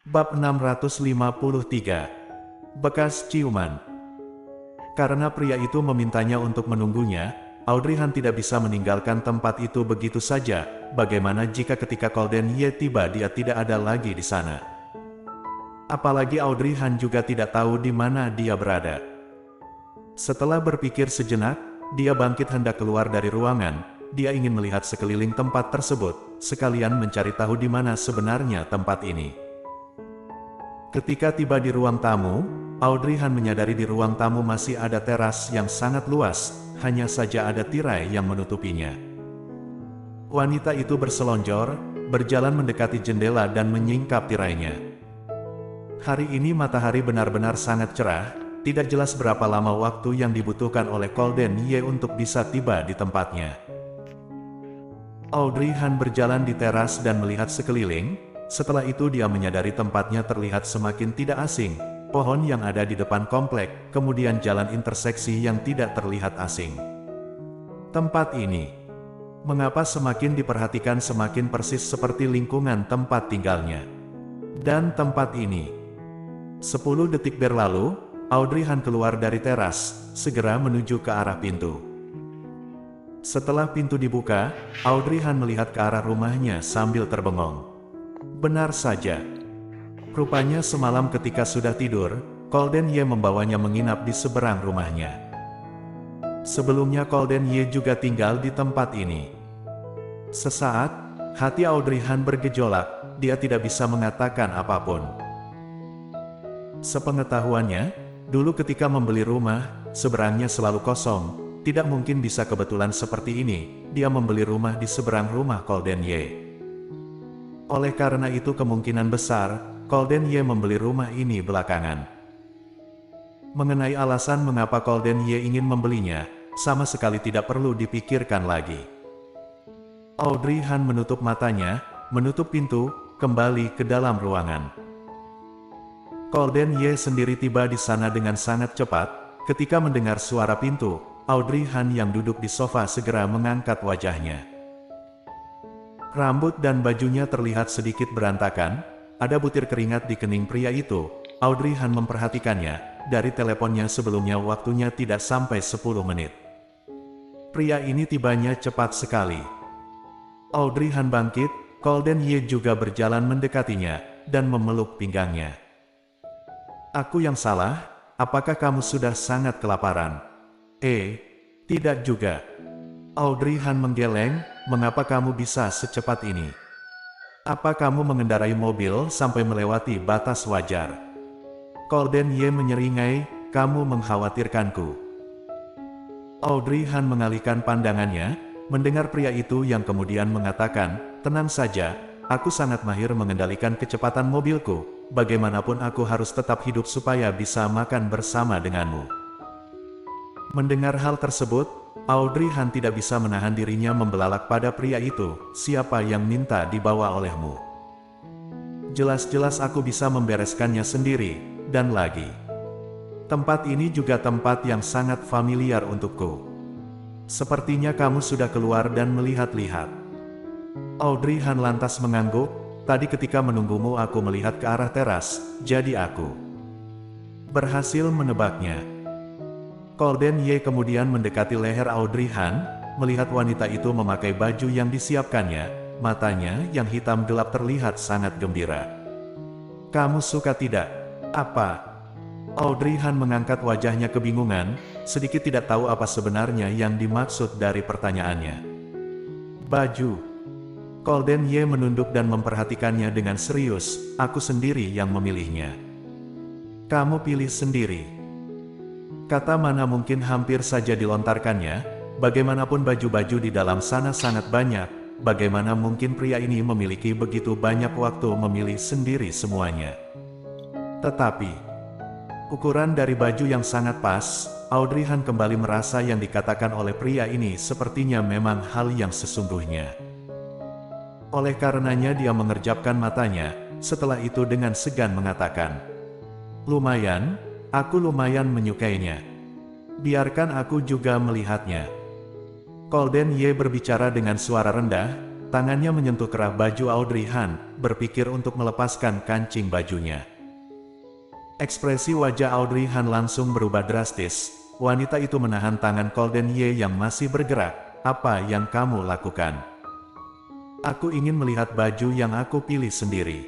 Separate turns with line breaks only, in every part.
Bab 653. Bekas ciuman. Karena pria itu memintanya untuk menunggunya, Audrey Han tidak bisa meninggalkan tempat itu begitu saja. Bagaimana jika ketika Colden Ye tiba dia tidak ada lagi di sana? Apalagi Audrey Han juga tidak tahu di mana dia berada. Setelah berpikir sejenak, dia bangkit hendak keluar dari ruangan. Dia ingin melihat sekeliling tempat tersebut, sekalian mencari tahu di mana sebenarnya tempat ini. Ketika tiba di ruang tamu, Audrey Han menyadari di ruang tamu masih ada teras yang sangat luas, hanya saja ada tirai yang menutupinya. Wanita itu berselonjor, berjalan mendekati jendela dan menyingkap tirainya. Hari ini matahari benar-benar sangat cerah, tidak jelas berapa lama waktu yang dibutuhkan oleh Colden Ye untuk bisa tiba di tempatnya. Audrey Han berjalan di teras dan melihat sekeliling. Setelah itu dia menyadari tempatnya terlihat semakin tidak asing, pohon yang ada di depan komplek, kemudian jalan interseksi yang tidak terlihat asing. Tempat ini, mengapa semakin diperhatikan semakin persis seperti lingkungan tempat tinggalnya. Dan tempat ini. 10 detik berlalu, Audrey Han keluar dari teras, segera menuju ke arah pintu. Setelah pintu dibuka, Audrey Han melihat ke arah rumahnya sambil terbengong. Benar saja. Rupanya semalam ketika sudah tidur, Colden Ye membawanya menginap di seberang rumahnya. Sebelumnya Colden Ye juga tinggal di tempat ini. Sesaat, hati Audrey Han bergejolak, dia tidak bisa mengatakan apapun. Sepengetahuannya, dulu ketika membeli rumah, seberangnya selalu kosong, tidak mungkin bisa kebetulan seperti ini, dia membeli rumah di seberang rumah Colden Ye. Oleh karena itu kemungkinan besar, Colden Ye membeli rumah ini belakangan. Mengenai alasan mengapa Colden Ye ingin membelinya, sama sekali tidak perlu dipikirkan lagi. Audrey Han menutup matanya, menutup pintu, kembali ke dalam ruangan. Colden Ye sendiri tiba di sana dengan sangat cepat. Ketika mendengar suara pintu, Audrey Han yang duduk di sofa segera mengangkat wajahnya. Rambut dan bajunya terlihat sedikit berantakan, ada butir keringat di kening pria itu. Audrey Han memperhatikannya, dari teleponnya sebelumnya waktunya tidak sampai 10 menit. Pria ini tibanya cepat sekali. Audrey Han bangkit, Colden Ye juga berjalan mendekatinya, dan memeluk pinggangnya. Aku yang salah, apakah kamu sudah sangat kelaparan? Tidak juga. Audrey Han menggeleng, mengapa kamu bisa secepat ini? Apa kamu mengendarai mobil sampai melewati batas wajar? Colden Ye menyeringai, kamu mengkhawatirkanku. Audrey Han mengalihkan pandangannya, mendengar pria itu yang kemudian mengatakan, tenang saja, aku sangat mahir mengendalikan kecepatan mobilku, bagaimanapun aku harus tetap hidup supaya bisa makan bersama denganmu. Mendengar hal tersebut, Audrey Han tidak bisa menahan dirinya membelalak pada pria itu, siapa yang minta dibawa olehmu? Jelas-jelas aku bisa membereskannya sendiri, dan lagi. Tempat ini juga tempat yang sangat familiar untukku. Sepertinya kamu sudah keluar dan melihat-lihat. Audrey Han lantas mengangguk, tadi ketika menunggumu aku melihat ke arah teras, jadi aku berhasil menebaknya. Colden Ye kemudian mendekati leher Audrey Han, melihat wanita itu memakai baju yang disiapkannya, matanya yang hitam gelap terlihat sangat gembira. Kamu suka tidak? Apa? Audrey Han mengangkat wajahnya kebingungan, sedikit tidak tahu apa sebenarnya yang dimaksud dari pertanyaannya. Baju. Colden Ye menunduk dan memperhatikannya dengan serius, aku sendiri yang memilihnya. Kamu pilih sendiri. Kata mana mungkin hampir saja dilontarkannya, bagaimanapun baju-baju di dalam sana sangat banyak, bagaimana mungkin pria ini memiliki begitu banyak waktu memilih sendiri semuanya. Tetapi, ukuran dari baju yang sangat pas, Audrey Han kembali merasa yang dikatakan oleh pria ini sepertinya memang hal yang sesungguhnya. Oleh karenanya dia mengerjapkan matanya, setelah itu dengan segan mengatakan, lumayan. Aku lumayan menyukainya. Biarkan aku juga melihatnya. Colden Ye berbicara dengan suara rendah, tangannya menyentuh kerah baju Audrey Han, berpikir untuk melepaskan kancing bajunya. Ekspresi wajah Audrey Han langsung berubah drastis. Wanita itu menahan tangan Golden Ye yang masih bergerak. Apa yang kamu lakukan? Aku ingin melihat baju yang aku pilih sendiri.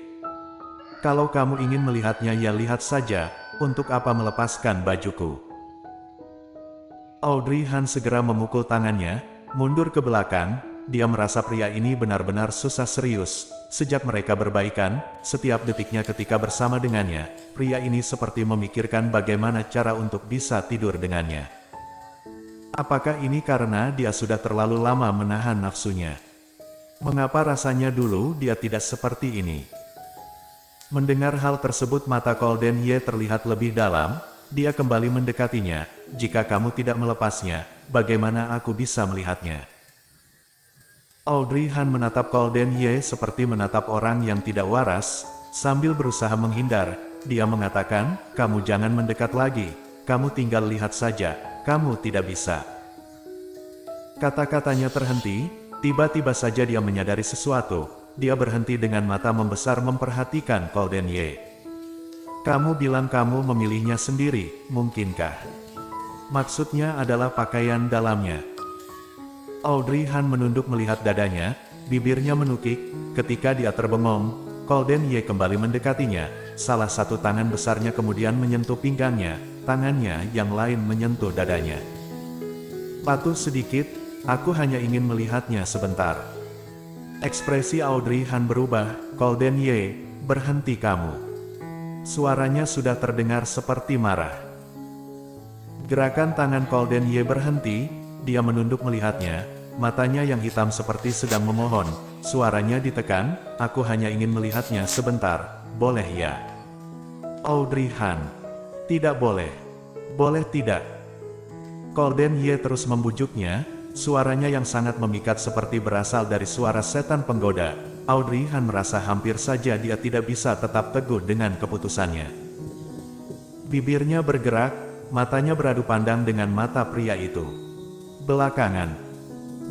Kalau kamu ingin melihatnya ya lihat saja, untuk apa melepaskan bajuku? Audrey Han segera memukul tangannya, mundur ke belakang. Dia merasa pria ini benar-benar susah serius. Sejak mereka berbaikan, setiap detiknya ketika bersama dengannya, pria ini seperti memikirkan bagaimana cara untuk bisa tidur dengannya. Apakah ini karena dia sudah terlalu lama menahan nafsunya? Mengapa rasanya dulu dia tidak seperti ini? Mendengar hal tersebut mata Golden Ye terlihat lebih dalam. Dia kembali mendekatinya. Jika kamu tidak melepasnya, bagaimana aku bisa melihatnya? Audrey Han menatap Golden Ye seperti menatap orang yang tidak waras. Sambil berusaha menghindar, dia mengatakan, kamu jangan mendekat lagi. Kamu tinggal lihat saja, kamu tidak bisa. Kata-katanya terhenti, tiba-tiba saja dia menyadari sesuatu. Dia berhenti dengan mata membesar memperhatikan Golden Ye. Kamu bilang kamu memilihnya sendiri, mungkinkah? Maksudnya adalah pakaian dalamnya. Audrey Han menunduk melihat dadanya, bibirnya menukik. Ketika dia terbengong, Golden Ye kembali mendekatinya. Salah satu tangan besarnya kemudian menyentuh pinggangnya, tangannya yang lain menyentuh dadanya. Patuh sedikit, aku hanya ingin melihatnya sebentar. Ekspresi Audrey Han berubah. Golden Ye, berhenti kamu. Suaranya sudah terdengar seperti marah. Gerakan tangan Golden Ye berhenti. Dia menunduk melihatnya, matanya yang hitam seperti sedang memohon. Suaranya ditekan, aku hanya ingin melihatnya sebentar, boleh ya? Audrey Han, tidak boleh. Boleh tidak? Golden Ye terus membujuknya, suaranya yang sangat memikat seperti berasal dari suara setan penggoda. Audrey Han merasa hampir saja dia tidak bisa tetap teguh dengan keputusannya. Bibirnya bergerak, matanya beradu pandang dengan mata pria itu. Belakangan,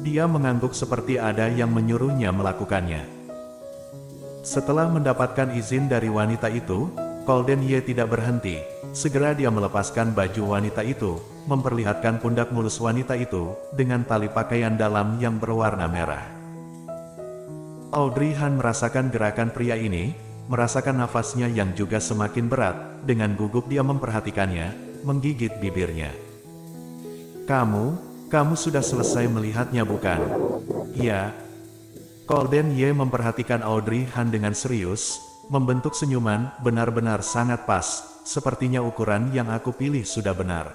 dia mengangguk seperti ada yang menyuruhnya melakukannya. Setelah mendapatkan izin dari wanita itu, Golden Ye tidak berhenti. Segera dia melepaskan baju wanita itu, memperlihatkan pundak mulus wanita itu, dengan tali pakaian dalam yang berwarna merah. Audrey Han merasakan gerakan pria ini, merasakan nafasnya yang juga semakin berat. Dengan gugup dia memperhatikannya, menggigit bibirnya. Kamu sudah selesai melihatnya bukan? Iya. Golden Ye memperhatikan Audrey Han dengan serius, membentuk senyuman, benar-benar sangat pas, sepertinya ukuran yang aku pilih sudah benar.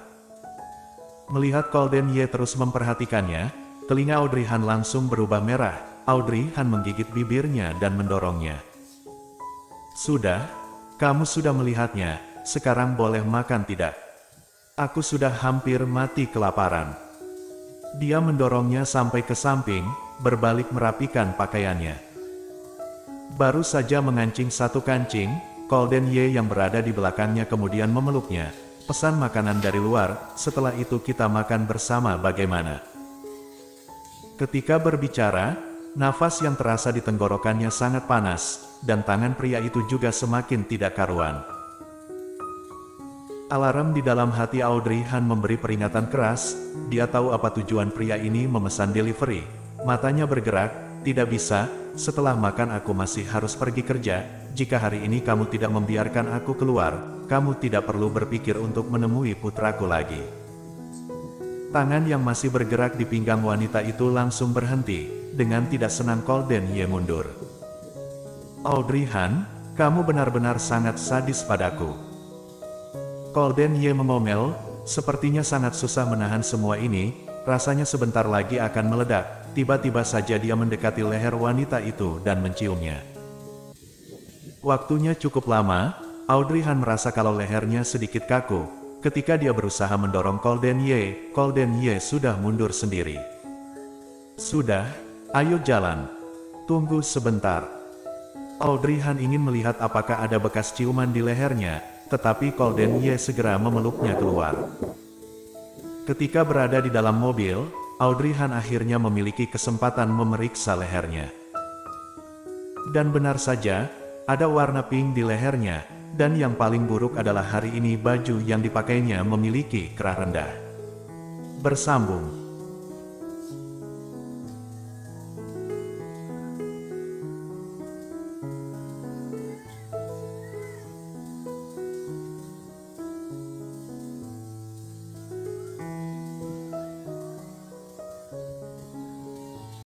Melihat Golden Ye terus memperhatikannya, telinga Audrey Han langsung berubah merah. Audrey Han menggigit bibirnya dan mendorongnya. Sudah, kamu sudah melihatnya, sekarang boleh makan tidak? Aku sudah hampir mati kelaparan. Dia mendorongnya sampai ke samping, berbalik merapikan pakaiannya. Baru saja mengancing satu kancing, Golden Ye yang berada di belakangnya kemudian memeluknya. Pesan makanan dari luar, setelah itu kita makan bersama bagaimana? Ketika berbicara, nafas yang terasa di tenggorokannya sangat panas, dan tangan pria itu juga semakin tidak karuan. Alarm di dalam hati Audrey Han memberi peringatan keras. Dia tahu apa tujuan pria ini memesan delivery. Matanya bergerak, tidak bisa, setelah makan aku masih harus pergi kerja. Jika hari ini kamu tidak membiarkan aku keluar, kamu tidak perlu berpikir untuk menemui putraku lagi. Tangan yang masih bergerak di pinggang wanita itu langsung berhenti. Dengan tidak senang Golden Ye mundur. Audrey Han, kamu benar-benar sangat sadis padaku. Golden Ye mengomel, sepertinya sangat susah menahan semua ini, rasanya sebentar lagi akan meledak. Tiba-tiba saja dia mendekati leher wanita itu dan menciumnya. Waktunya cukup lama, Audrey Han merasa kalau lehernya sedikit kaku. Ketika dia berusaha mendorong Golden Ye sudah mundur sendiri. Sudah, ayo jalan. Tunggu sebentar. Audrey Han ingin melihat apakah ada bekas ciuman di lehernya, tetapi Golden Ye segera memeluknya keluar. Ketika berada di dalam mobil, Audrey Han akhirnya memiliki kesempatan memeriksa lehernya. Dan benar saja, ada warna pink di lehernya, dan yang paling buruk adalah hari ini baju yang dipakainya memiliki kerah rendah. Bersambung.